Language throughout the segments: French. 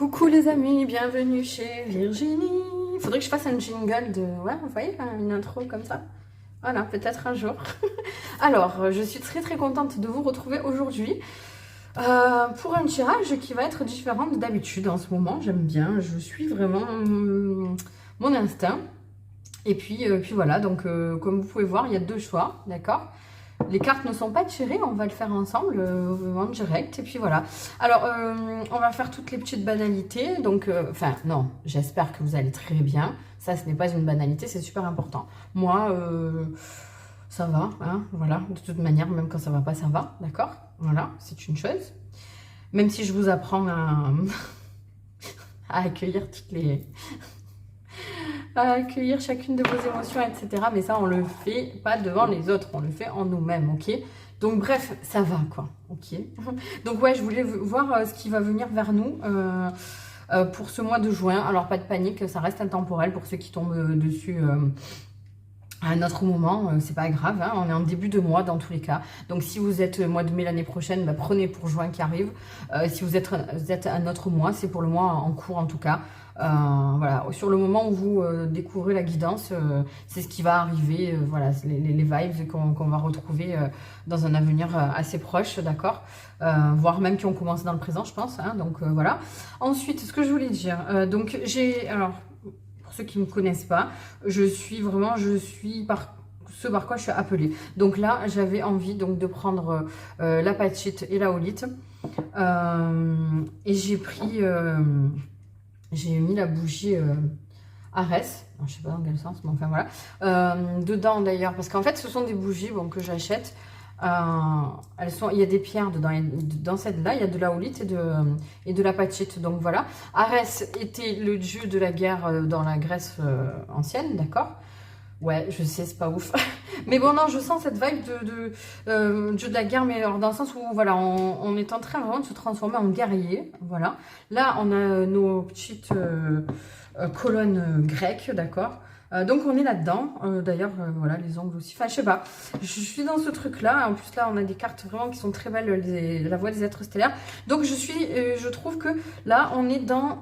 Coucou les amis, bienvenue chez Virginie. Faudrait que je fasse un jingle de... Ouais, vous voyez, une intro comme ça. Voilà, peut-être un jour. Alors, je suis très contente de vous retrouver aujourd'hui pour un tirage qui va être différent d'habitude en ce moment. J'aime bien, je suis vraiment mon instinct. Et puis voilà, donc comme vous pouvez voir, il y a deux choix, d'accord ? Les cartes ne sont pas tirées, on va le faire ensemble en direct. Et puis voilà. Alors, on va faire toutes les petites banalités. Donc, enfin, non, j'espère que vous allez très bien. Ça, ce n'est pas une banalité, c'est super important. Moi, ça va, hein, voilà. De toute manière, même quand ça va pas, ça va, d'accord ? Voilà, c'est une chose. Même si je vous apprends à accueillir à accueillir chacune de vos émotions, etc. Mais ça, on le fait pas devant les autres, on le fait en nous-mêmes, ok ? Donc bref, ça va quoi, ok ? Donc ouais, je voulais voir ce qui va venir vers nous pour ce mois de juin. Alors pas de panique, ça reste intemporel pour ceux qui tombent dessus à un autre moment, c'est pas grave, hein, on est en début de mois dans tous les cas. Donc si vous êtes mois de mai l'année prochaine, bah, prenez pour juin qui arrive. Si vous êtes un autre mois, c'est pour le mois en cours en tout cas. Voilà, sur le moment où vous découvrez la guidance, c'est ce qui va arriver, voilà, les vibes qu'on va retrouver dans un avenir assez proche, d'accord, voire même qui ont commencé dans le présent, je pense, hein, donc voilà. Ensuite, ce que je voulais dire, donc alors, pour ceux qui ne me connaissent pas, je suis par ce par quoi je suis appelée. Donc là, j'avais envie donc de prendre la patchite et la holite, et j'ai mis la bougie Arès, je sais pas dans quel sens, mais enfin voilà. Dedans d'ailleurs, parce qu'en fait ce sont des bougies bon, que j'achète. Il y a des pierres dedans. Dans celle-là, il y a de la holite et de la patchite. Donc voilà. Arès était le dieu de la guerre dans la Grèce ancienne, d'accord ? Ouais, je sais, c'est pas ouf. Mais bon, non, je sens cette vibe de dieu de la guerre, mais alors dans le sens où, voilà, on est en train vraiment de se transformer en guerrier, voilà. Là, on a nos petites colonnes grecques, d'accord. Donc, on est là-dedans. D'ailleurs, voilà, les ongles aussi. Enfin, je sais pas. Je suis dans ce truc-là. En plus, là, on a des cartes vraiment qui sont très belles, la voix des êtres stellaires. Donc, je trouve que là, on est dans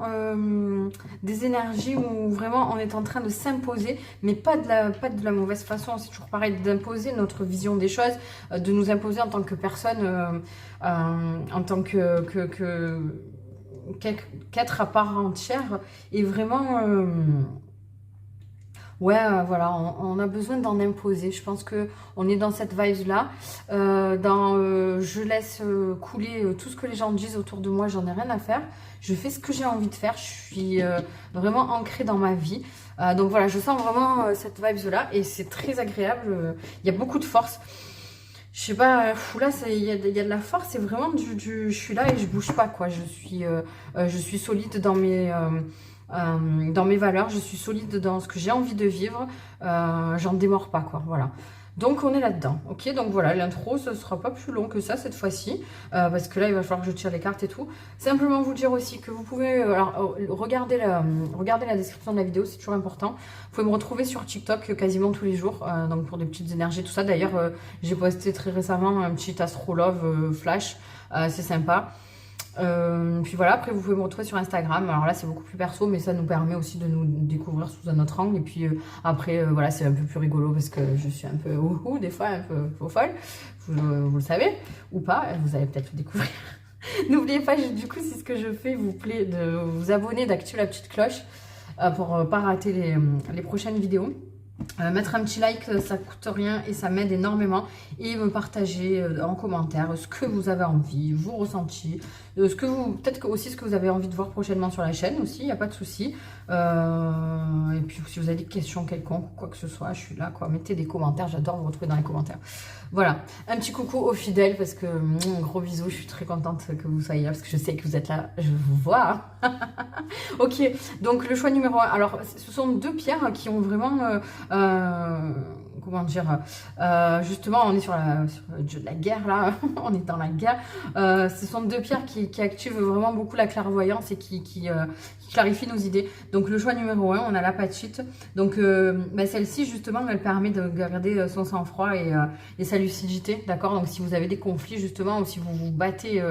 des énergies où vraiment on est en train de s'imposer, mais pas de la mauvaise façon. C'est toujours pareil, d'imposer notre vision des choses, de nous imposer en tant que personne, en tant qu'être à part entière. Et vraiment... ouais, voilà, on a besoin d'en imposer. Je pense que on est dans cette vibe-là. Je laisse couler tout ce que les gens disent autour de moi. J'en ai rien à faire. Je fais ce que j'ai envie de faire. Je suis vraiment ancrée dans ma vie. Donc voilà, je sens vraiment cette vibe-là et c'est très agréable. Il y a beaucoup de force. Je sais pas, là, il y a de la force. C'est vraiment je suis là et je bouge pas, quoi. Je suis solide dans mes valeurs, je suis solide dans ce que j'ai envie de vivre, j'en démords pas, quoi, voilà. Donc on est là-dedans, ok. Donc voilà, l'intro, ce sera pas plus long que ça cette fois-ci, parce que là il va falloir que je tire les cartes et tout. Simplement vous dire aussi que vous pouvez, regardez la description de la vidéo, c'est toujours important. Vous pouvez me retrouver sur TikTok quasiment tous les jours, donc pour des petites énergies, tout ça. D'ailleurs, j'ai posté très récemment un petit astrolove flash, c'est sympa. Puis voilà, après vous pouvez me retrouver sur Instagram. Alors là c'est beaucoup plus perso, mais ça nous permet aussi de nous découvrir sous un autre angle. Et puis après voilà, c'est un peu plus rigolo parce que je suis un peu ouhou, des fois un peu folle, vous le savez ou pas, vous allez peut-être le découvrir. N'oubliez pas, du coup, si ce que je fais vous plaît, de vous abonner, d'activer la petite cloche pour ne pas rater les prochaines vidéos. Mettre un petit like, ça coûte rien et ça m'aide énormément. Et me partager en commentaire ce que vous avez envie, vos ressentis, peut-être aussi ce que vous avez envie de voir prochainement sur la chaîne aussi, il n'y a pas de souci. Et puis si vous avez des questions quelconques, quoi que ce soit, je suis là, quoi. Mettez des commentaires, j'adore vous retrouver dans les commentaires. Voilà, un petit coucou aux fidèles parce que gros bisous, je suis très contente que vous soyez là parce que je sais que vous êtes là, je vous vois. Ok, donc le choix numéro 1, alors ce sont deux pierres qui ont vraiment, comment dire, justement on est sur le dieu de la guerre là, on est dans la guerre, ce sont deux pierres qui activent vraiment beaucoup la clairvoyance et qui clarifient nos idées. Donc le choix numéro 1, on a la patchite, donc celle-ci justement elle permet de garder son sang-froid et sa lucidité, d'accord. Donc si vous avez des conflits justement ou si vous vous battez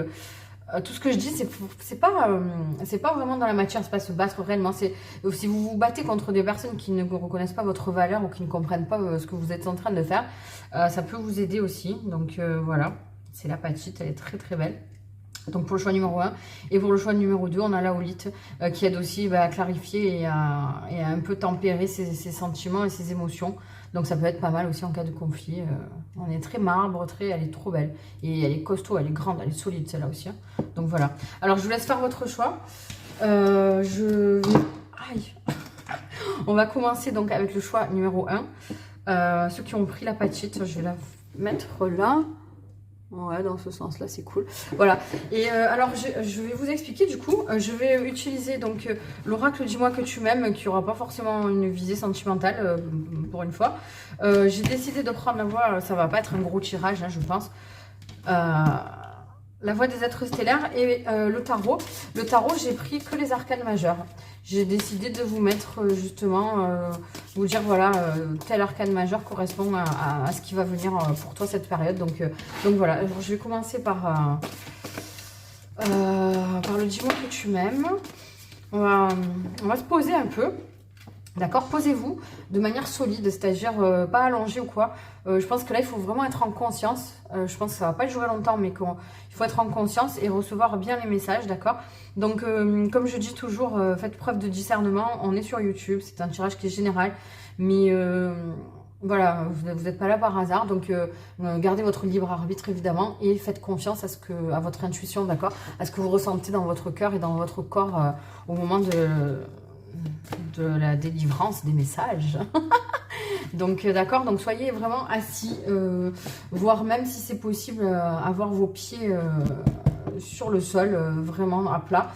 Tout ce que je dis, c'est pas vraiment dans la matière, c'est pas se battre réellement. C'est si vous vous battez contre des personnes qui ne reconnaissent pas votre valeur ou qui ne comprennent pas ce que vous êtes en train de faire, ça peut vous aider aussi. Donc voilà, c'est la patite, elle est très très belle. Donc pour le choix numéro 1. Et pour le choix numéro 2, on a la Aolite qui aide aussi à clarifier et à un peu tempérer ses sentiments et ses émotions. Donc ça peut être pas mal aussi en cas de conflit. On est très marbre, elle est trop belle. Et elle est costaud, elle est grande, elle est solide celle-là aussi. Hein. Donc voilà. Alors je vous laisse faire votre choix. Aïe. On va commencer donc avec le choix numéro 1. Ceux qui ont pris la patite, je vais la mettre là. Ouais, dans ce sens-là, c'est cool. Voilà. Et alors, je vais vous expliquer du coup. Je vais utiliser donc l'oracle Dis-moi que tu m'aimes, qui n'aura pas forcément une visée sentimentale pour une fois. J'ai décidé de prendre la voie, ça va pas être un gros tirage, hein, je pense. La voie des êtres stellaires et le tarot. Le tarot, j'ai pris que les arcanes majeures. J'ai décidé de vous mettre justement, vous dire voilà, tel arcane majeur correspond à ce qui va venir pour toi cette période. Donc voilà, alors, je vais commencer par le dis-moi que tu m'aimes. On va se poser un peu. D'accord, posez-vous de manière solide, c'est-à-dire pas allongé ou quoi. Je pense que là, il faut vraiment être en conscience. Je pense que ça va pas durer longtemps, mais qu'il faut être en conscience et recevoir bien les messages, d'accord. Donc, comme je dis toujours, faites preuve de discernement. On est sur YouTube, c'est un tirage qui est général, mais voilà, vous n'êtes pas là par hasard. Donc, gardez votre libre arbitre, évidemment, et faites confiance à votre intuition, d'accord, à ce que vous ressentez dans votre cœur et dans votre corps au moment de la délivrance des messages. Donc d'accord, donc soyez vraiment assis, voire même si c'est possible, avoir vos pieds sur le sol, vraiment à plat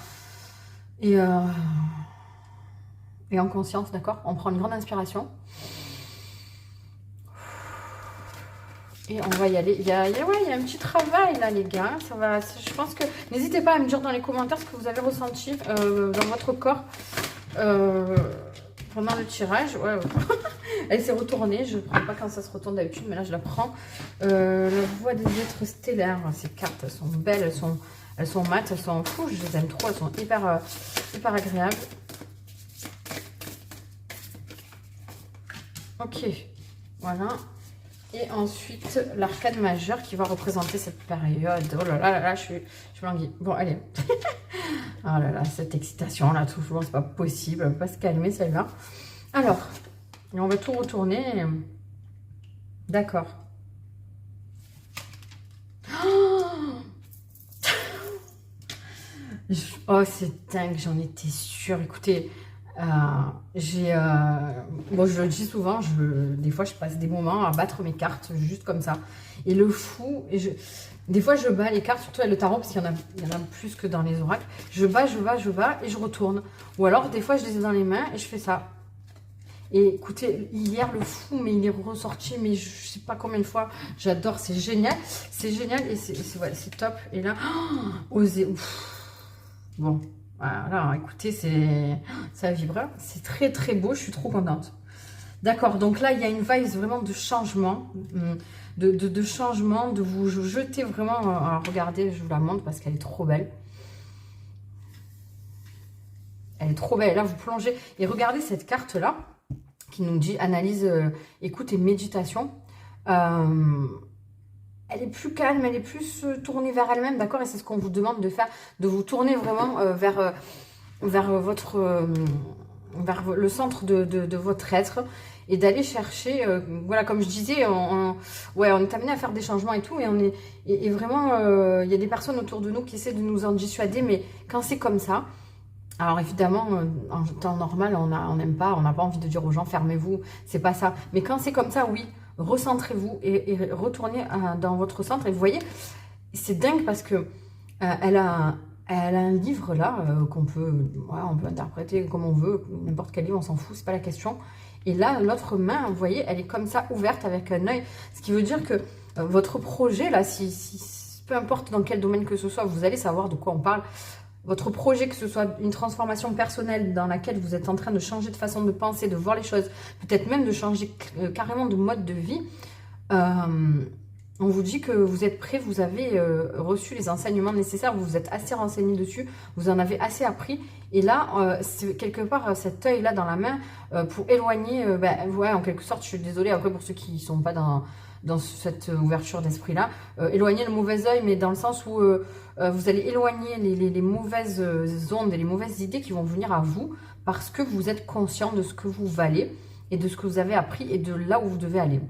et en conscience, d'accord. On prend une grande inspiration et on va y aller. Il y a un petit travail là, les gars. Ça va, je pense que n'hésitez pas à me dire dans les commentaires ce que vous avez ressenti dans votre corps pendant le tirage. Ouais. Elle s'est retournée, je ne prends pas quand ça se retourne d'habitude, mais là je la prends. La voie des êtres stellaires, ces cartes, elles sont belles, elles sont mates, elles sont fou, je les aime trop, elles sont hyper agréables. Ok, voilà. Et ensuite, l'arcane majeur qui va représenter cette période. Oh là là, je m'enguille. Bon, allez. Oh là là, cette excitation là, toujours, c'est pas possible. Elle va pas se calmer celle-là. Alors, on va tout retourner. D'accord. Oh, c'est dingue, j'en étais sûre. Écoutez, bon, je le dis souvent, des fois je passe des moments à battre mes cartes juste comme ça. Et le fou, des fois je bats les cartes, surtout avec le tarot, parce qu'il y en a plus que dans les oracles. Je bats et je retourne. Ou alors des fois je les ai dans les mains et je fais ça. Et écoutez, hier le fou, mais il est ressorti, mais je sais pas combien de fois. J'adore, c'est génial. C'est génial et c'est top. Et là, osez. Bon. Voilà, écoutez, ça vibre. C'est très très beau, je suis trop contente. D'accord, donc là, il y a une vibe vraiment de changement, de changement, de vous jeter vraiment. Alors, regardez, je vous la montre parce qu'elle est trop belle. Elle est trop belle. Là, vous plongez et regardez cette carte-là qui nous dit analyse, écoute et méditation. Elle est plus calme, elle est plus tournée vers elle-même, d'accord? Et c'est ce qu'on vous demande de faire, de vous tourner vraiment vers le centre de votre être et d'aller chercher, voilà, comme je disais, on est amené à faire des changements et tout, et vraiment, il y a des personnes autour de nous qui essaient de nous en dissuader, mais quand c'est comme ça, alors évidemment, en temps normal, on n'aime pas, on n'a pas envie de dire aux gens fermez-vous, c'est pas ça, mais quand c'est comme ça, oui, recentrez-vous et retournez dans votre centre. Et vous voyez, c'est dingue parce que elle a un livre là qu'on peut, on peut interpréter comme on veut, n'importe quel livre, on s'en fout, c'est pas la question. Et là, l'autre main, vous voyez, elle est comme ça, ouverte avec un œil. Ce qui veut dire que votre projet là, peu importe dans quel domaine que ce soit, vous allez savoir de quoi on parle. Votre projet, que ce soit une transformation personnelle dans laquelle vous êtes en train de changer de façon de penser, de voir les choses, peut-être même de changer carrément de mode de vie, On vous dit que vous êtes prêt, vous avez reçu les enseignements nécessaires, vous vous êtes assez renseigné dessus, vous en avez assez appris. Et là, c'est quelque part cet œil-là dans la main pour éloigner, ouais, en quelque sorte, je suis désolée après pour ceux qui ne sont pas dans cette ouverture d'esprit-là, éloigner le mauvais œil, mais dans le sens où vous allez éloigner les mauvaises ondes et les mauvaises idées qui vont venir à vous parce que vous êtes conscient de ce que vous valez et de ce que vous avez appris et de là où vous devez aller.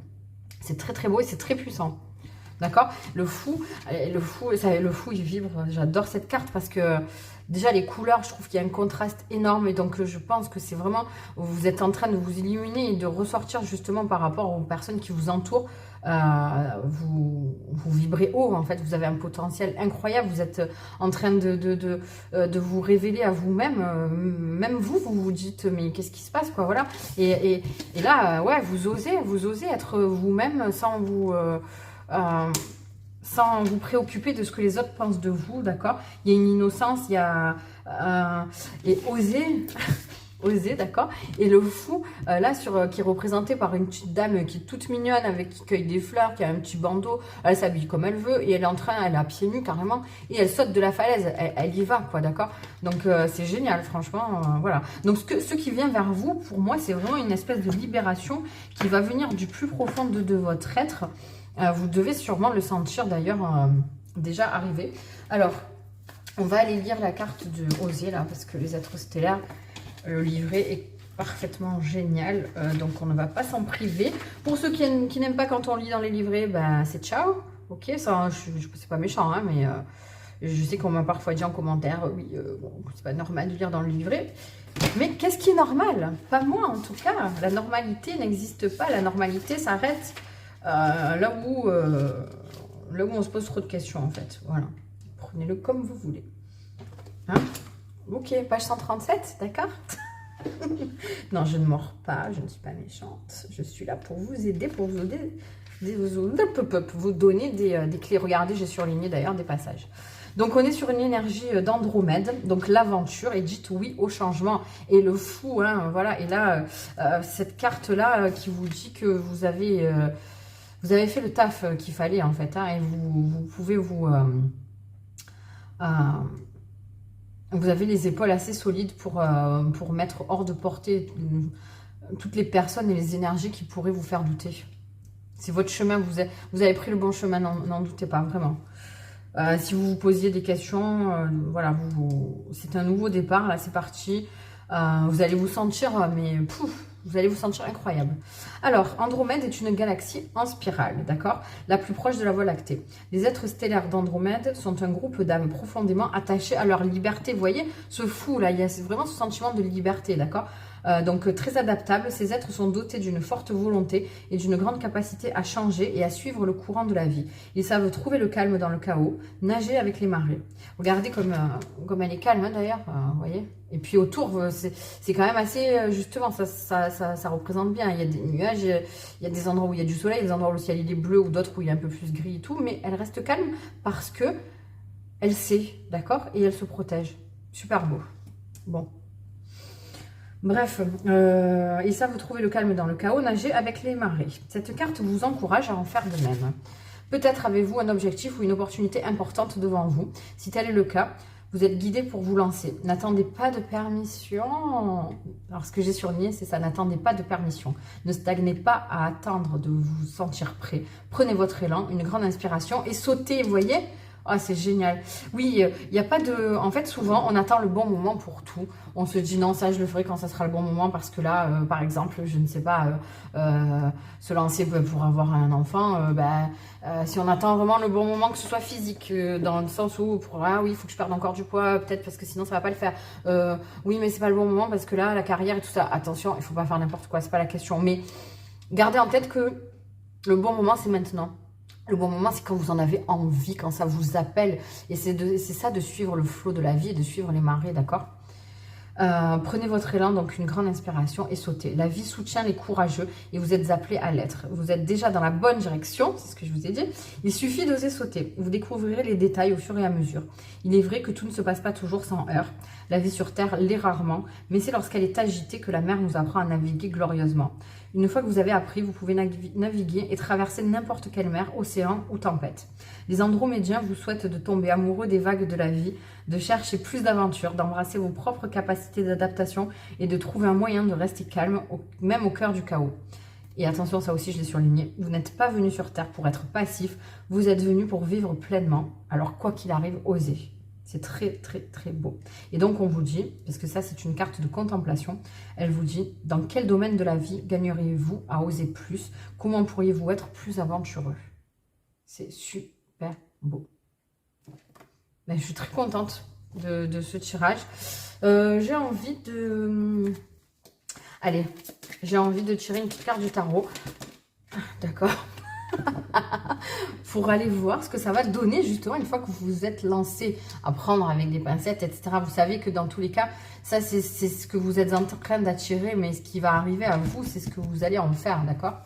C'est très très beau et c'est très puissant. D'accord? Le fou, il vibre. J'adore cette carte parce que déjà les couleurs, je trouve qu'il y a un contraste énorme et donc je pense que c'est vraiment, vous êtes en train de vous illuminer et de ressortir justement par rapport aux personnes qui vous entourent. Vous vibrez haut en fait, vous avez un potentiel incroyable, vous êtes en train de vous révéler à vous-même, même vous vous dites mais qu'est-ce qui se passe quoi, voilà. Et là, ouais, vous osez être vous-même sans vous préoccuper de ce que les autres pensent de vous, d'accord? Il y a une innocence, il y a... et oser, oser, d'accord? Et le fou, là, qui est représenté par une petite dame qui est toute mignonne, qui cueille des fleurs, qui a un petit bandeau, elle s'habille comme elle veut, et elle est à pieds nus carrément, et elle saute de la falaise, elle y va, quoi, d'accord? Donc, c'est génial, franchement, voilà. Donc, ce qui vient vers vous, pour moi, c'est vraiment une espèce de libération qui va venir du plus profond de votre être. Vous devez sûrement le sentir d'ailleurs déjà arriver. Alors, on va aller lire la carte de Oser là, parce que les êtres stellaires, le livret est parfaitement génial. Donc, on ne va pas s'en priver. Pour ceux qui n'aiment pas quand on lit dans les livrets, ben, c'est ciao. Ok, ça, c'est pas méchant, hein, mais je sais qu'on m'a parfois dit en commentaire, oui, bon, c'est pas normal de lire dans le livret. Mais qu'est-ce qui est normal? Pas moi en tout cas. La normalité n'existe pas. La normalité s'arrête là où on se pose trop de questions en fait. Voilà. Prenez-le comme vous voulez. Hein? Ok, page 137, d'accord? Non, je ne mords pas, je ne suis pas méchante. Je suis là pour vous aider, pour vous donner des clés. Regardez, j'ai surligné d'ailleurs des passages. Donc, on est sur une énergie d'Andromède, donc l'aventure, et dites oui au changement. Et le fou, hein, voilà. Et là, cette carte-là qui vous dit que vous avez fait le taf qu'il fallait, en fait, hein, et vous pouvez vous avez les épaules assez solides pour mettre hors de portée toutes les personnes et les énergies qui pourraient vous faire douter. C'est votre chemin, vous avez pris le bon chemin, n'en doutez pas, vraiment. Si vous vous posiez des questions, voilà, c'est un nouveau départ, là, c'est parti. Vous allez vous sentir, mais pouf, vous allez vous sentir incroyable. Alors, Andromède est une galaxie en spirale, d'accord? La plus proche de la Voie lactée. Les êtres stellaires d'Andromède sont un groupe d'âmes profondément attachés à leur liberté. Vous voyez, ce fou là, il y a vraiment ce sentiment de liberté, d'accord? Donc très adaptables, ces êtres sont dotés d'une forte volonté et d'une grande capacité à changer et à suivre le courant de la vie. Ils savent trouver le calme dans le chaos, nager avec les marées. Regardez comme elle est calme, hein, d'ailleurs, vous voyez. Et puis autour, c'est quand même assez, justement, ça représente bien. Il y a des nuages, il y a des endroits où il y a du soleil, il y a des endroits où le ciel il est bleu ou d'autres où il est un peu plus gris et tout, mais elle reste calme parce que elle sait, d'accord? Et elle se protège. Super beau. Bon. Bref, et ça, vous trouvez le calme dans le chaos, nager avec les marées. Cette carte vous encourage à en faire de même. Peut-être avez-vous un objectif ou une opportunité importante devant vous. Si tel est le cas, vous êtes guidé pour vous lancer. N'attendez pas de permission. Alors, ce que j'ai surligné, c'est ça. N'attendez pas de permission. Ne stagnez pas à attendre de vous sentir prêt. Prenez votre élan, une grande inspiration et sautez, vous voyez ? Ah, c'est génial. Oui, il n'y a pas de... En fait, souvent, on attend le bon moment pour tout. On se dit, non, ça, je le ferai quand ça sera le bon moment parce que là, par exemple, je ne sais pas, se lancer pour avoir un enfant, si on attend vraiment le bon moment, que ce soit physique, dans le sens où, oui, il faut que je perde encore du poids, peut-être parce que sinon, ça ne va pas le faire. Oui, mais c'est pas le bon moment parce que là, la carrière et tout ça, attention, il ne faut pas faire n'importe quoi, c'est pas la question. Mais gardez en tête que le bon moment, c'est maintenant. Le bon moment, c'est quand vous en avez envie, quand ça vous appelle. Et c'est ça de suivre le flot de la vie et de suivre les marées, d'accord? Prenez votre élan, donc une grande inspiration et sautez. La vie soutient les courageux et vous êtes appelés à l'être. Vous êtes déjà dans la bonne direction, c'est ce que je vous ai dit. Il suffit d'oser sauter. Vous découvrirez les détails au fur et à mesure. Il est vrai que tout ne se passe pas toujours sans heurts. La vie sur Terre l'est rarement, mais c'est lorsqu'elle est agitée que la mer nous apprend à naviguer glorieusement. Une fois que vous avez appris, vous pouvez naviguer et traverser n'importe quelle mer, océan ou tempête. Les Andromédiens vous souhaitent de tomber amoureux des vagues de la vie, de chercher plus d'aventures, d'embrasser vos propres capacités d'adaptation et de trouver un moyen de rester calme, même au cœur du chaos. Et attention, ça aussi je l'ai surligné, vous n'êtes pas venu sur Terre pour être passif, vous êtes venu pour vivre pleinement. Alors quoi qu'il arrive, osez. C'est très, très, très beau. Et donc, on vous dit, parce que ça, c'est une carte de contemplation, elle vous dit, dans quel domaine de la vie gagneriez-vous à oser plus? Comment pourriez-vous être plus aventureux? C'est super beau. Ben, je suis très contente de ce tirage. J'ai envie de... Allez, j'ai envie de tirer une petite carte du tarot. D'accord. Pour aller voir ce que ça va donner justement une fois que vous vous êtes lancé à prendre avec des pincettes, etc. Vous savez que dans tous les cas, ça c'est ce que vous êtes en train d'attirer, mais ce qui va arriver à vous, c'est ce que vous allez en faire, d'accord?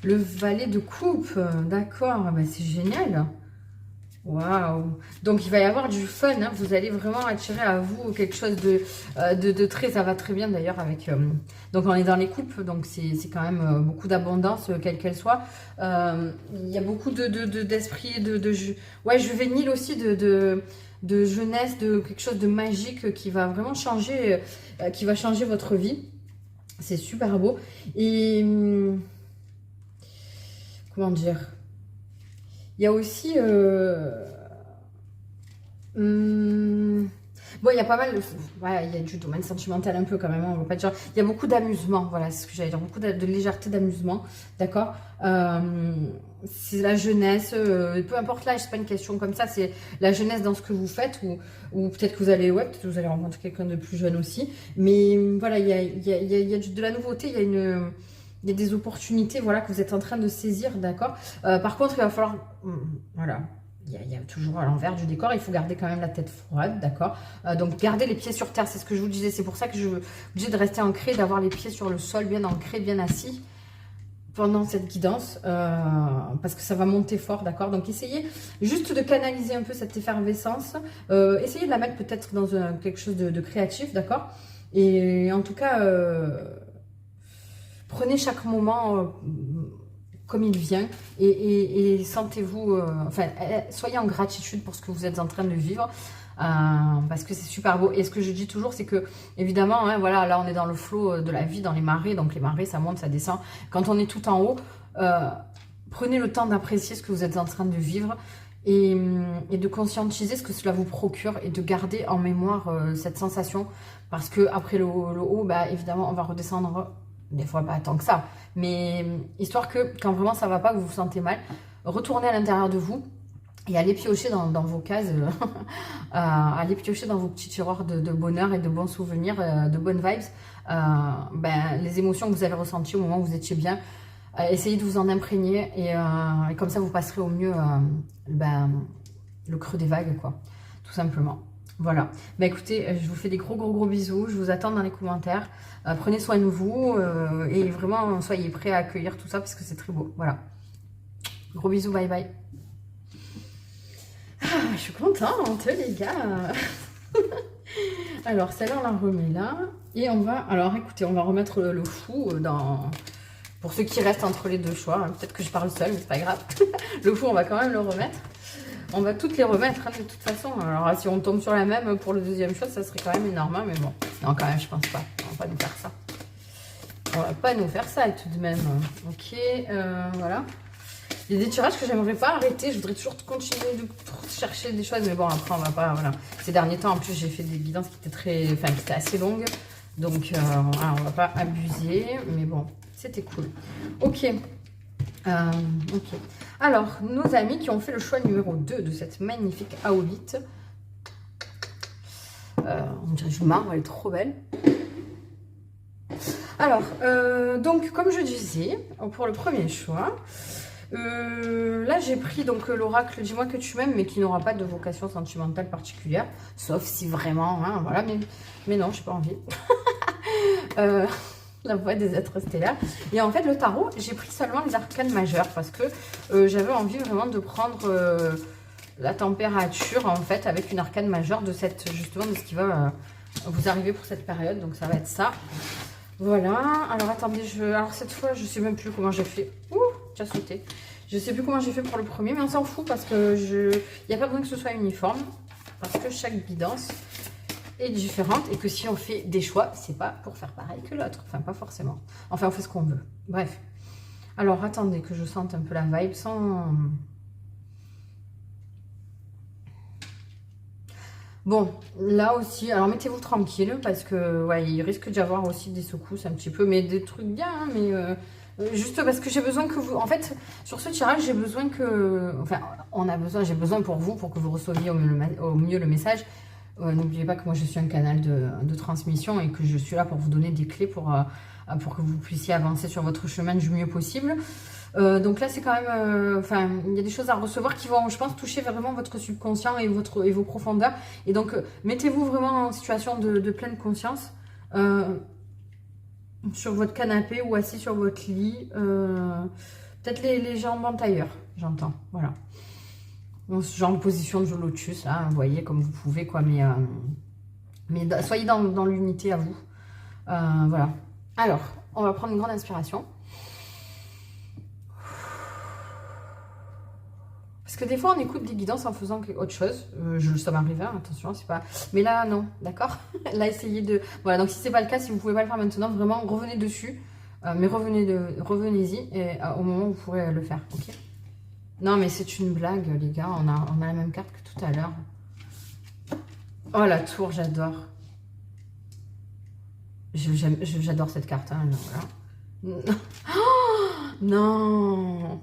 Le valet de coupe, d'accord, ben, c'est génial. Waouh! Donc il va y avoir du fun, hein. Vous allez vraiment attirer à vous quelque chose de très, ça va très bien d'ailleurs avec... donc on est dans les coupes, donc c'est quand même beaucoup d'abondance, quelle qu'elle soit. Il y a beaucoup d'esprit, ouais, juvénile aussi, de jeunesse, de quelque chose de magique qui va vraiment changer, qui va changer votre vie. C'est super beau. Et... comment dire? Il y a aussi... bon, il y a pas mal... Ouais, il y a du domaine sentimental un peu quand même, on va pas dire... Il y a beaucoup d'amusement, voilà, c'est ce que j'allais dire. Beaucoup de légèreté, d'amusement, d'accord? C'est la jeunesse, peu importe l'âge, c'est pas une question comme ça, c'est la jeunesse dans ce que vous faites, ou peut-être que vous allez... Ouais, peut-être que vous allez rencontrer quelqu'un de plus jeune aussi. Mais voilà, il y a de la nouveauté, il y a une... Il y a des opportunités, voilà, que vous êtes en train de saisir, d'accord? Par contre, il va falloir... Voilà, il y a toujours à l'envers du décor, il faut garder quand même la tête froide, d'accord? Donc, gardez les pieds sur terre, c'est ce que je vous disais. C'est pour ça que je suis obligée de rester ancrée, d'avoir les pieds sur le sol, bien ancrés, bien assis pendant cette guidance, parce que ça va monter fort, d'accord? Donc, essayez juste de canaliser un peu cette effervescence. Essayez de la mettre peut-être dans quelque chose de créatif, d'accord? Et en tout cas... prenez chaque moment comme il vient et sentez-vous, enfin, soyez en gratitude pour ce que vous êtes en train de vivre parce que c'est super beau. Et ce que je dis toujours, c'est que, évidemment, hein, voilà, là on est dans le flot de la vie, dans les marées, donc les marées ça monte, ça descend. Quand on est tout en haut, prenez le temps d'apprécier ce que vous êtes en train de vivre et de conscientiser ce que cela vous procure et de garder en mémoire cette sensation parce que après le haut, bah, évidemment, on va redescendre. Des fois, pas tant que ça. Mais histoire que, quand vraiment ça va pas, que vous vous sentez mal, retournez à l'intérieur de vous et allez piocher dans vos cases, allez piocher dans vos petits tiroirs de bonheur et de bons souvenirs, de bonnes vibes. Ben, les émotions que vous avez ressenties au moment où vous étiez bien, essayez de vous en imprégner et comme ça, vous passerez au mieux le creux des vagues, quoi, tout simplement. Voilà, bah écoutez, je vous fais des gros bisous, je vous attends dans les commentaires, prenez soin de vous et vraiment soyez prêts à accueillir tout ça parce que c'est très beau, voilà. Gros bisous, bye bye. Ah, je suis contente les gars. Alors celle-là on la remet là et on va, alors écoutez, on va remettre le fou dans... Pour ceux qui restent entre les deux choix, hein. Peut-être que je parle seule mais c'est pas grave. Le fou on va quand même le remettre. On va toutes les remettre, hein, de toute façon. Alors, si on tombe sur la même pour le deuxième choix, ça serait quand même énorme. Hein, mais bon, non, quand même, je pense pas. On va pas nous faire ça. On va pas nous faire ça, tout de même. Ok, voilà. Il y a des tirages que j'aimerais pas arrêter. Je voudrais toujours continuer de chercher des choses. Mais bon, après, on va pas... Voilà. Ces derniers temps, en plus, j'ai fait des guidances qui étaient assez longues. Donc, voilà, on va pas abuser. Mais bon, c'était cool. Ok. Ok. Alors, nos amis qui ont fait le choix numéro 2 de cette magnifique Aolite. On dirait que je marre, elle est trop belle. Alors, donc, comme je disais, pour le premier choix, là j'ai pris donc l'oracle Dis-moi que tu m'aimes, mais qui n'aura pas de vocation sentimentale particulière, sauf si vraiment, hein, voilà, mais non, j'ai pas envie. La voix des êtres stellaires. Et en fait, le tarot, j'ai pris seulement les arcanes majeures parce que j'avais envie vraiment de prendre la température en fait avec une arcane majeure de justement de ce qui va vous arriver pour cette période. Donc ça va être ça. Voilà, alors attendez, alors cette fois, je sais même plus comment j'ai fait. Ouh, tu as sauté. Je sais plus comment j'ai fait pour le premier, mais on s'en fout parce que il n'y a pas besoin que ce soit uniforme. Parce que chaque guidance est différente et que si on fait des choix, c'est pas pour faire pareil que l'autre. Enfin, pas forcément. Enfin, on fait ce qu'on veut. Bref. Alors, attendez que je sente un peu la vibe sans... Bon, là aussi, alors mettez-vous tranquille parce que ouais, il risque d'y avoir aussi des secousses un petit peu, mais des trucs bien, hein, mais juste parce que j'ai besoin que vous... En fait, sur ce tirage, j'ai besoin que... Enfin, j'ai besoin pour vous, pour que vous receviez au mieux le message. N'oubliez pas que moi, je suis un canal de transmission et que je suis là pour vous donner des clés pour que vous puissiez avancer sur votre chemin du mieux possible. Donc là, c'est quand même... Enfin, il y a des choses à recevoir qui vont, je pense, toucher vraiment votre subconscient et vos profondeurs. Et donc, mettez-vous vraiment en situation de pleine conscience sur votre canapé ou assis sur votre lit. Peut-être les jambes en tailleur, j'entends. Voilà. Donc, ce genre de position de lotus, là, vous voyez, comme vous pouvez, quoi. Mais soyez dans l'unité à vous. Voilà. Alors, on va prendre une grande inspiration. Parce que des fois, on écoute des guidances en faisant autre chose. Ça m'arrive, hein, attention, c'est pas... Mais là, non, d'accord. Là, essayez de... Voilà, donc si c'est pas le cas, si vous pouvez pas le faire maintenant, vraiment, revenez dessus. Mais revenez-y et au moment où vous pourrez le faire, ok? Non, mais c'est une blague, les gars. On a la même carte que tout à l'heure. Oh, la tour, j'adore. J'adore cette carte, hein, voilà. Oh, non.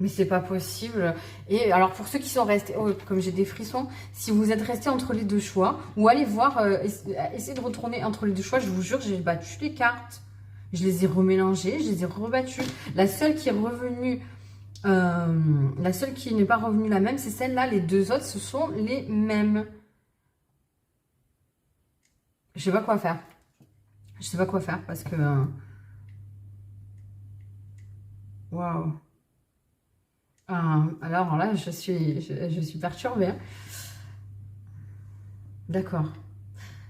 Mais c'est pas possible. Et alors pour ceux qui sont restés, oh, comme j'ai des frissons, si vous êtes restés entre les deux choix, ou allez voir, essayez de retourner entre les deux choix, je vous jure, j'ai battu les cartes. Je les ai remélangées, je les ai rebattues. La seule qui est revenue, la seule qui n'est pas revenue la même, c'est celle-là. Les deux autres, ce sont les mêmes. Je sais pas quoi faire. Je sais pas quoi faire parce que... Waouh. Alors là, je suis perturbée. Hein. D'accord.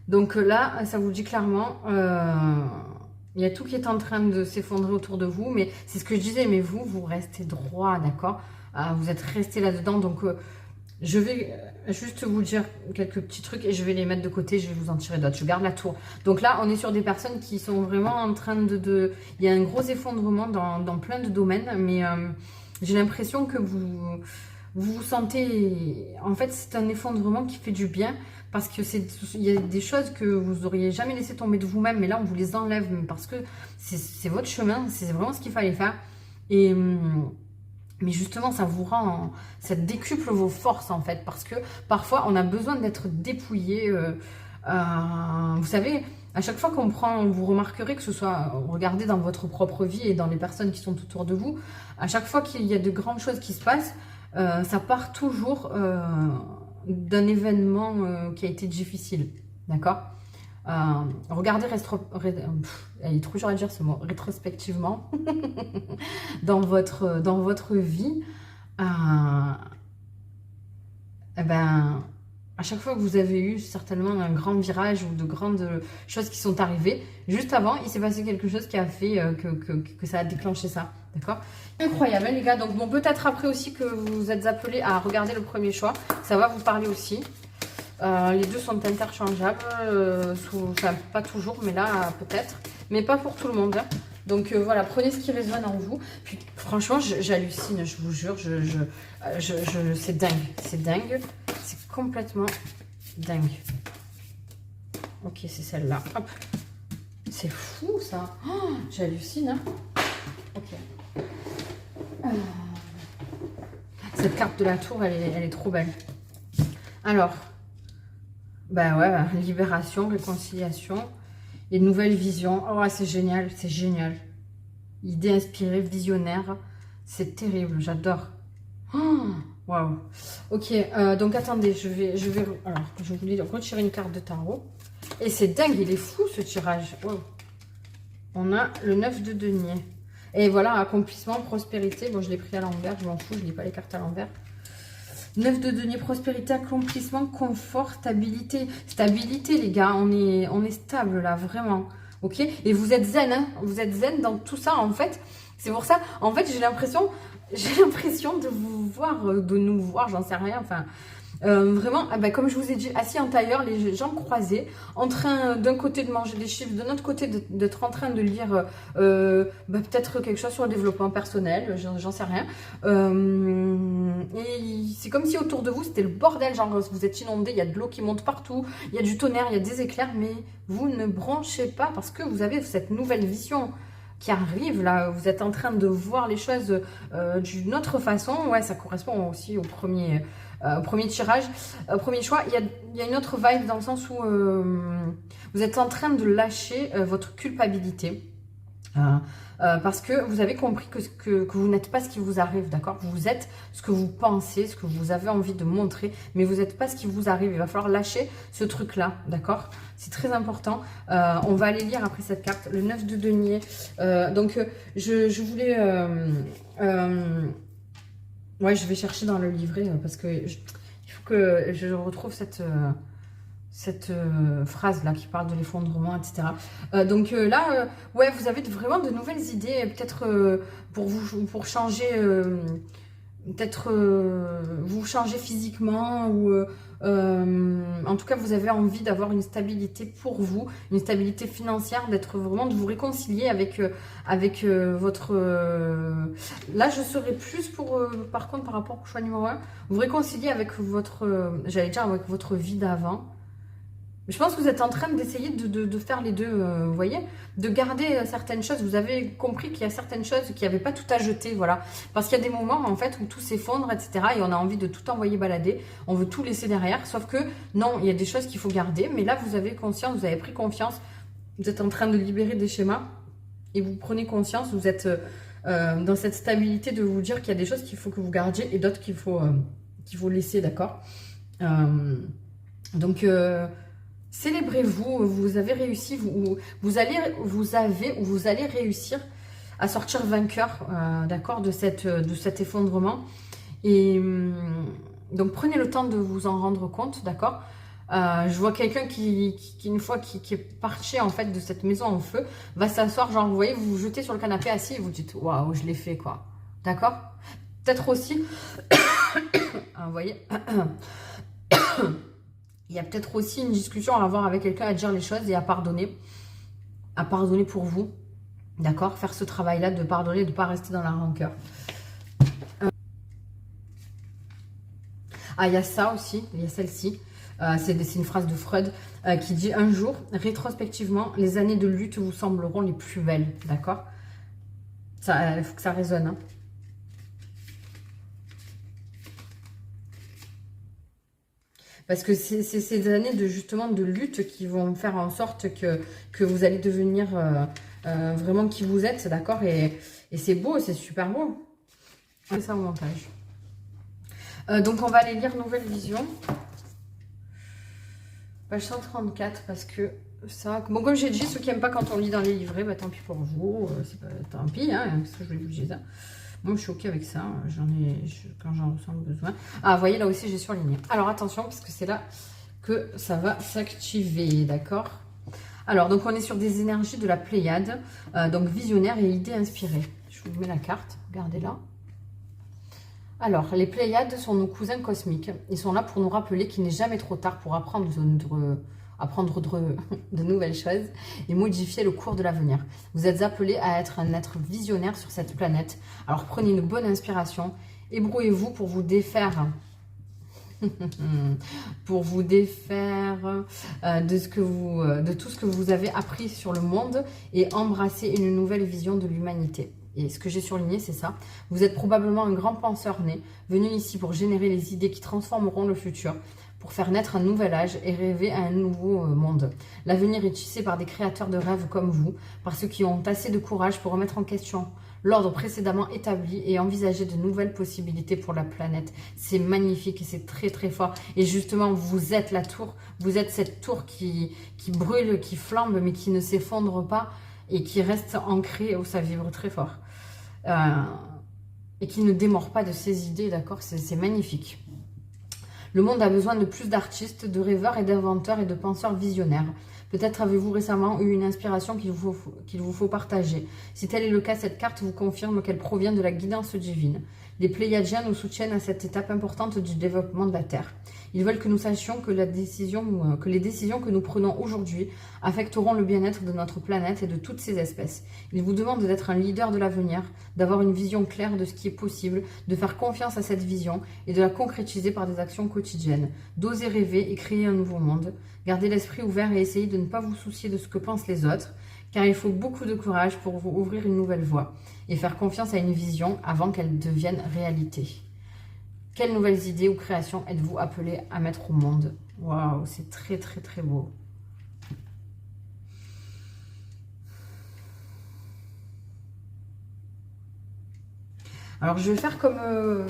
Donc là, ça vous dit clairement, il y a tout qui est en train de s'effondrer autour de vous. Mais c'est ce que je disais, mais vous restez droit, d'accord? Vous êtes resté là-dedans. Donc, je vais juste vous dire quelques petits trucs et je vais les mettre de côté. Je vais vous en tirer d'autres. Je garde la tour. Donc là, on est sur des personnes qui sont vraiment en train de... Il y a un gros effondrement dans plein de domaines, mais... j'ai l'impression que vous vous sentez... En fait, c'est un effondrement qui fait du bien parce que il y a des choses que vous auriez jamais laissé tomber de vous-même, mais là, on vous les enlève parce que c'est votre chemin, c'est vraiment ce qu'il fallait faire. Et... Mais justement, ça vous rend... Ça décuple vos forces, en fait, parce que parfois, on a besoin d'être dépouillé. Vous savez... À chaque fois qu'on prend, vous remarquerez que ce soit, regardez dans votre propre vie et dans les personnes qui sont autour de vous, à chaque fois qu'il y a de grandes choses qui se passent, ça part toujours d'un événement qui a été difficile, d'accord? Regardez, il est trop dur à dire ce mot, rétrospectivement, dans votre vie, eh ben... À chaque fois que vous avez eu certainement un grand virage ou de grandes choses qui sont arrivées, juste avant, il s'est passé quelque chose qui a fait que ça a déclenché ça. D'accord? Incroyable, hein, les gars. Donc, bon, peut-être après aussi que vous êtes appelés à regarder le premier choix. Ça va vous parler aussi. Les deux sont interchangeables. Enfin, pas toujours, mais là, peut-être. Mais pas pour tout le monde. Hein. Donc voilà, prenez ce qui résonne en vous. Puis franchement, j'hallucine, je vous jure. C'est dingue. C'est dingue. C'est complètement dingue. Ok, c'est celle-là. Hop. C'est fou, ça. Oh, j'hallucine. Hein. Ok. Cette carte de la tour, elle est trop belle. Alors, bah ouais, libération, réconciliation et nouvelle vision. Oh, c'est génial, c'est génial. Idée inspirée, visionnaire. C'est terrible, j'adore. Waouh. Wow. Ok, donc attendez, je vais alors, je voulais retirer une carte de tarot. Et c'est dingue, il est fou ce tirage. Wow. On a le 9 de denier. Et voilà, accomplissement, prospérité. Bon, je l'ai pris à l'envers, je m'en fous, je lis pas les cartes à l'envers. 9 de denier, prospérité, accomplissement, confort, stabilité. Stabilité, les gars, on est stable là, vraiment. Ok? Et vous êtes zen, hein? Vous êtes zen dans tout ça, en fait. C'est pour ça, en fait, j'ai l'impression de vous voir, de nous voir, j'en sais rien, enfin... vraiment, comme je vous ai dit, assis en tailleur, les jambes croisées, en train d'un côté de manger des chips, de l'autre côté d'être en train de lire peut-être quelque chose sur le développement personnel, j'en sais rien. Et c'est comme si autour de vous c'était le bordel, genre vous êtes inondé, il y a de l'eau qui monte partout, il y a du tonnerre, il y a des éclairs, mais vous ne branchez pas parce que vous avez cette nouvelle vision qui arrive là, vous êtes en train de voir les choses d'une autre façon. Ouais, ça correspond aussi au premier tirage, premier choix. Il y a une autre vibe dans le sens où vous êtes en train de lâcher votre culpabilité. Parce que vous avez compris que vous n'êtes pas ce qui vous arrive, d'accord? Vous êtes ce que vous pensez, ce que vous avez envie de montrer, mais vous n'êtes pas ce qui vous arrive. Il va falloir lâcher ce truc-là, d'accord? C'est très important. On va aller lire après cette carte, le 9 de denier. Donc, je voulais... ouais, je vais chercher dans le livret parce que il faut que je retrouve cette phrase là qui parle de l'effondrement, etc. Donc là, ouais, vous avez vraiment de nouvelles idées, peut-être pour changer, peut-être vous changer physiquement ou en tout cas vous avez envie d'avoir une stabilité pour vous, une stabilité financière, d'être vraiment, de vous réconcilier avec votre là je serais plus pour par contre par rapport au choix numéro 1, vous réconcilier avec votre j'allais dire avec votre vie d'avant. Je pense que vous êtes en train d'essayer de faire les deux, vous voyez, de garder certaines choses. Vous avez compris qu'il y a certaines choses qui n'avaient pas tout à jeter, voilà. Parce qu'il y a des moments, en fait, où tout s'effondre, etc. Et on a envie de tout envoyer balader. On veut tout laisser derrière. Sauf que, non, il y a des choses qu'il faut garder. Mais là, vous avez conscience, vous avez pris confiance. Vous êtes en train de libérer des schémas. Et vous prenez conscience, vous êtes dans cette stabilité de vous dire qu'il y a des choses qu'il faut que vous gardiez et d'autres qu'il faut laisser, d'accord. Donc... célébrez-vous, vous avez réussi, vous allez réussir à sortir vainqueur, d'accord, de cet effondrement. Et donc prenez le temps de vous en rendre compte, d'accord. Je vois quelqu'un qui une fois qui est parti en fait de cette maison en feu, va s'asseoir, genre vous voyez, vous vous jetez sur le canapé assis et vous dites waouh, je l'ai fait quoi, d'accord. Peut-être aussi, vous voyez. Il y a peut-être aussi une discussion à avoir avec quelqu'un, à dire les choses et à pardonner pour vous, d'accord? Faire ce travail-là de pardonner, de ne pas rester dans la rancœur. Ah, il y a ça aussi, il y a celle-ci, c'est une phrase de Freud qui dit « Un jour, rétrospectivement, les années de lutte vous sembleront les plus belles », d'accord? Il faut que ça résonne, hein. Parce que c'est ces années justement de lutte qui vont faire en sorte que vous allez devenir vraiment qui vous êtes, d'accord? Et c'est beau, c'est super beau. C'est ça au montage. Donc on va aller lire Nouvelle Vision. Page 134 parce que ça... Bon, comme j'ai dit, ceux qui n'aiment pas quand on lit dans les livrets, bah, tant pis pour vous. Tant pis, hein, parce que je voulais vous dire ça. Moi, je suis OK avec ça. Quand j'en ressens le besoin. Ah, vous voyez, là aussi, j'ai surligné. Alors, attention, parce que c'est là que ça va s'activer, d'accord? Alors, donc, on est sur des énergies de la Pléiade. Donc, visionnaire et idées inspirées. Je vous mets la carte. Regardez-la. Alors, les Pléiades sont nos cousins cosmiques. Ils sont là pour nous rappeler qu'il n'est jamais trop tard pour apprendre de nouvelles choses et modifier le cours de l'avenir. Vous êtes appelés à être un être visionnaire sur cette planète. Alors prenez une bonne inspiration, ébrouillez-vous pour vous défaire de tout ce que vous avez appris sur le monde et embrasser une nouvelle vision de l'humanité. Et ce que j'ai surligné, c'est ça. Vous êtes probablement un grand penseur né, venu ici pour générer les idées qui transformeront le futur, pour faire naître un nouvel âge et rêver à un nouveau monde. L'avenir est tissé par des créateurs de rêves comme vous, par ceux qui ont assez de courage pour remettre en question l'ordre précédemment établi et envisager de nouvelles possibilités pour la planète. C'est magnifique et c'est très très fort. Et justement, vous êtes la tour, vous êtes cette tour qui brûle, qui flambe, mais qui ne s'effondre pas et qui reste ancrée, oh, ça vibre très fort. Et qui ne démord pas de ses idées, d'accord? C'est magnifique. Le monde a besoin de plus d'artistes, de rêveurs et d'inventeurs et de penseurs visionnaires. Peut-être avez-vous récemment eu une inspiration qu'il vous faut partager. Si tel est le cas, cette carte vous confirme qu'elle provient de la guidance divine. Les Pléiadiens nous soutiennent à cette étape importante du développement de la Terre. Ils veulent que nous sachions que les décisions que nous prenons aujourd'hui affecteront le bien-être de notre planète et de toutes ses espèces. Ils vous demandent d'être un leader de l'avenir, d'avoir une vision claire de ce qui est possible, de faire confiance à cette vision et de la concrétiser par des actions quotidiennes. D'oser rêver et créer un nouveau monde. Gardez l'esprit ouvert et essayez de ne pas vous soucier de ce que pensent les autres, car il faut beaucoup de courage pour vous ouvrir une nouvelle voie et faire confiance à une vision avant qu'elle devienne réalité. Quelles nouvelles idées ou créations êtes-vous appelés à mettre au monde? Waouh, c'est très très très beau. Alors je vais faire comme,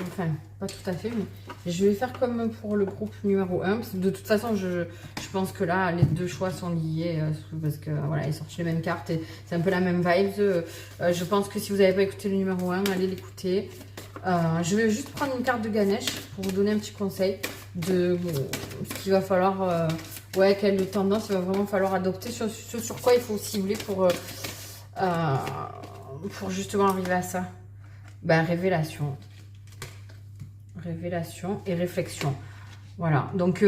enfin pas tout à fait, mais je vais faire comme pour le groupe numéro 1. Parce que de toute façon, je pense que là, les deux choix sont liés, parce que voilà, ils sortent les mêmes cartes et c'est un peu la même vibe. Je pense que si vous n'avez pas écouté le numéro 1, allez l'écouter. Je vais juste prendre une carte de Ganesh pour vous donner un petit conseil de ce qu'il va falloir, ouais, quelle tendance il va vraiment falloir adopter, ce sur quoi il faut cibler pour justement arriver à ça. Ben, révélation. Révélation et réflexion. Voilà, donc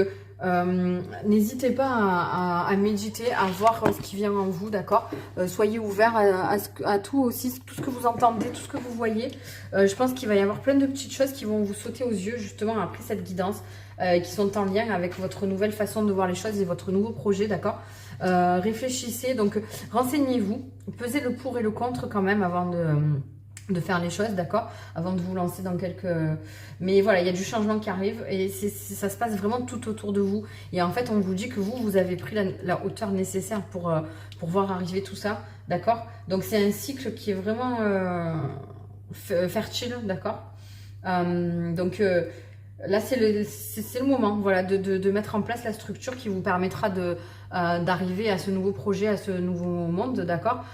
n'hésitez pas à méditer, à voir ce qui vient en vous, d'accord. Soyez ouverts à tout aussi, tout ce que vous entendez, tout ce que vous voyez. Je pense qu'il va y avoir plein de petites choses qui vont vous sauter aux yeux, justement, après cette guidance, qui sont en lien avec votre nouvelle façon de voir les choses et votre nouveau projet, d'accord. Réfléchissez, donc renseignez-vous, pesez le pour et le contre quand même avant de faire les choses, d'accord, avant de vous lancer dans quelques... Mais voilà, il y a du changement qui arrive et ça se passe vraiment tout autour de vous. Et en fait, on vous dit que vous avez pris la hauteur nécessaire pour voir arriver tout ça, d'accord. Donc, c'est un cycle qui est vraiment fertile, d'accord. Donc, là, c'est le moment, voilà, de mettre en place la structure qui vous permettra d'arriver à ce nouveau projet, à ce nouveau monde, d'accord.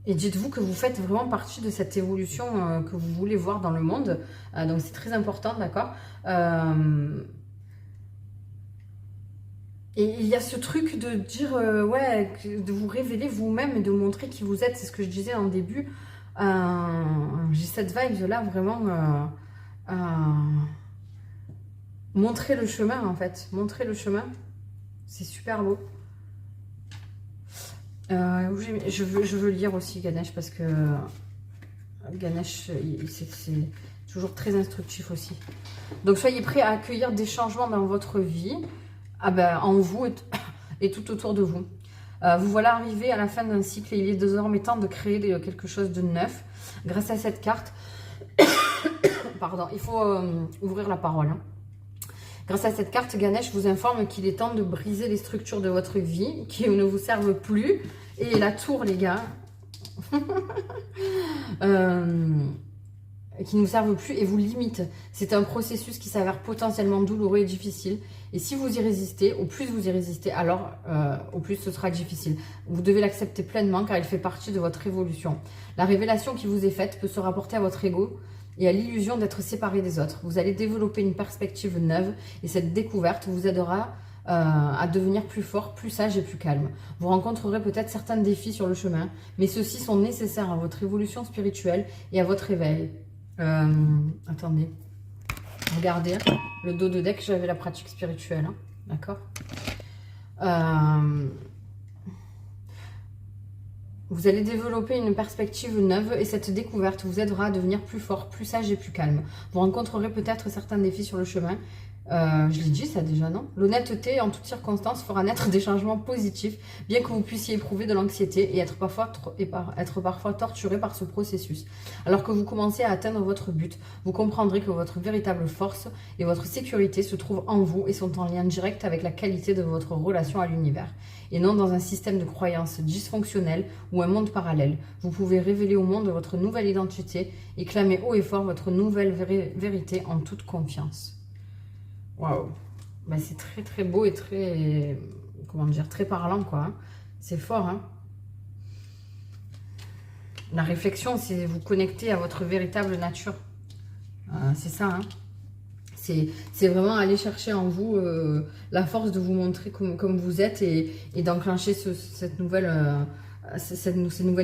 Et dites-vous que vous faites vraiment partie de cette évolution que vous voulez voir dans le monde. Donc, c'est très important, d'accord. Et il y a ce truc de dire, ouais, de vous révéler vous-même et de montrer qui vous êtes. C'est ce que je disais en début. J'ai cette vibe-là, vraiment. Montrer le chemin, en fait. Montrer le chemin. C'est super beau. Je veux lire aussi Ganesh parce que Ganesh, c'est toujours très instructif aussi. Donc, soyez prêts à accueillir des changements dans votre vie, en vous et tout autour de vous. Vous voilà arrivé à la fin d'un cycle et il est désormais temps de créer quelque chose de neuf. Grâce à cette carte, pardon, il faut ouvrir la parole. Hein. Grâce à cette carte, Ganesh vous informe qu'il est temps de briser les structures de votre vie qui ne vous servent plus. Et la tour, les gars, qui ne vous servent plus et vous limitent. C'est un processus qui s'avère potentiellement douloureux et difficile. Et si vous y résistez, au plus vous y résistez, alors au plus ce sera difficile. Vous devez l'accepter pleinement car il fait partie de votre évolution. La révélation qui vous est faite peut se rapporter à votre ego et à l'illusion d'être séparé des autres. Vous allez développer une perspective neuve et cette découverte vous aidera à devenir plus fort, plus sage et plus calme. Vous rencontrerez peut-être certains défis sur le chemin, mais ceux-ci sont nécessaires à votre évolution spirituelle et à votre réveil. Attendez, regardez, le dos de deck, j'avais la pratique spirituelle, hein, d'accord. Vous allez développer une perspective neuve et cette découverte vous aidera à devenir plus fort, plus sage et plus calme. Vous rencontrerez peut-être certains défis sur le chemin. Je l'ai dit ça déjà, non? L'honnêteté en toutes circonstances fera naître des changements positifs, bien que vous puissiez éprouver de l'anxiété et être parfois torturé par ce processus. Alors que vous commencez à atteindre votre but, vous comprendrez que votre véritable force et votre sécurité se trouvent en vous et sont en lien direct avec la qualité de votre relation à l'univers, et non dans un système de croyances dysfonctionnel ou un monde parallèle. Vous pouvez révéler au monde votre nouvelle identité et clamer haut et fort votre nouvelle vérité en toute confiance. Waouh, bah, c'est très très beau et très, comment dire, très parlant quoi. Hein. C'est fort. Hein. La réflexion, c'est vous connecter à votre véritable nature. C'est ça. Hein. C'est vraiment aller chercher en vous la force de vous montrer comme vous êtes et d'enclencher ces nouvelles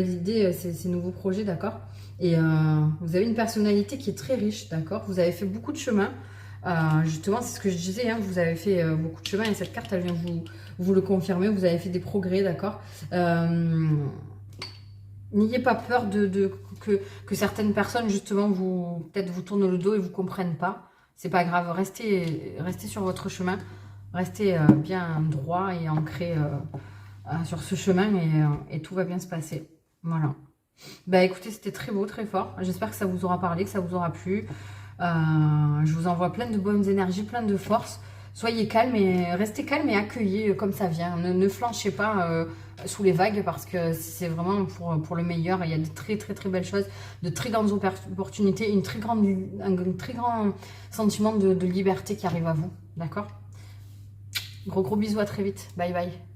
idées, ces nouveaux projets, d'accord? Et vous avez une personnalité qui est très riche, d'accord? Vous avez fait beaucoup de chemin. Justement, c'est ce que je disais, hein, vous avez fait beaucoup de chemin et cette carte, elle vient vous le confirmer. Vous avez fait des progrès, d'accord? N'ayez pas peur que certaines personnes, justement, peut-être vous tournent le dos et vous ne comprennent pas. C'est pas grave, restez sur votre chemin. Restez bien droit et ancré sur ce chemin et tout va bien se passer. Voilà. Bah écoutez, c'était très beau, très fort. J'espère que ça vous aura parlé, que ça vous aura plu. Je vous envoie plein de bonnes énergies, plein de force. Soyez calme et restez calme et accueillez comme ça vient. Ne flanchez pas sous les vagues parce que c'est vraiment pour le meilleur. Il y a de très très très belles choses, de très grandes opportunités, un très grand sentiment de liberté qui arrive à vous. D'accord? Gros bisous, à très vite. Bye bye.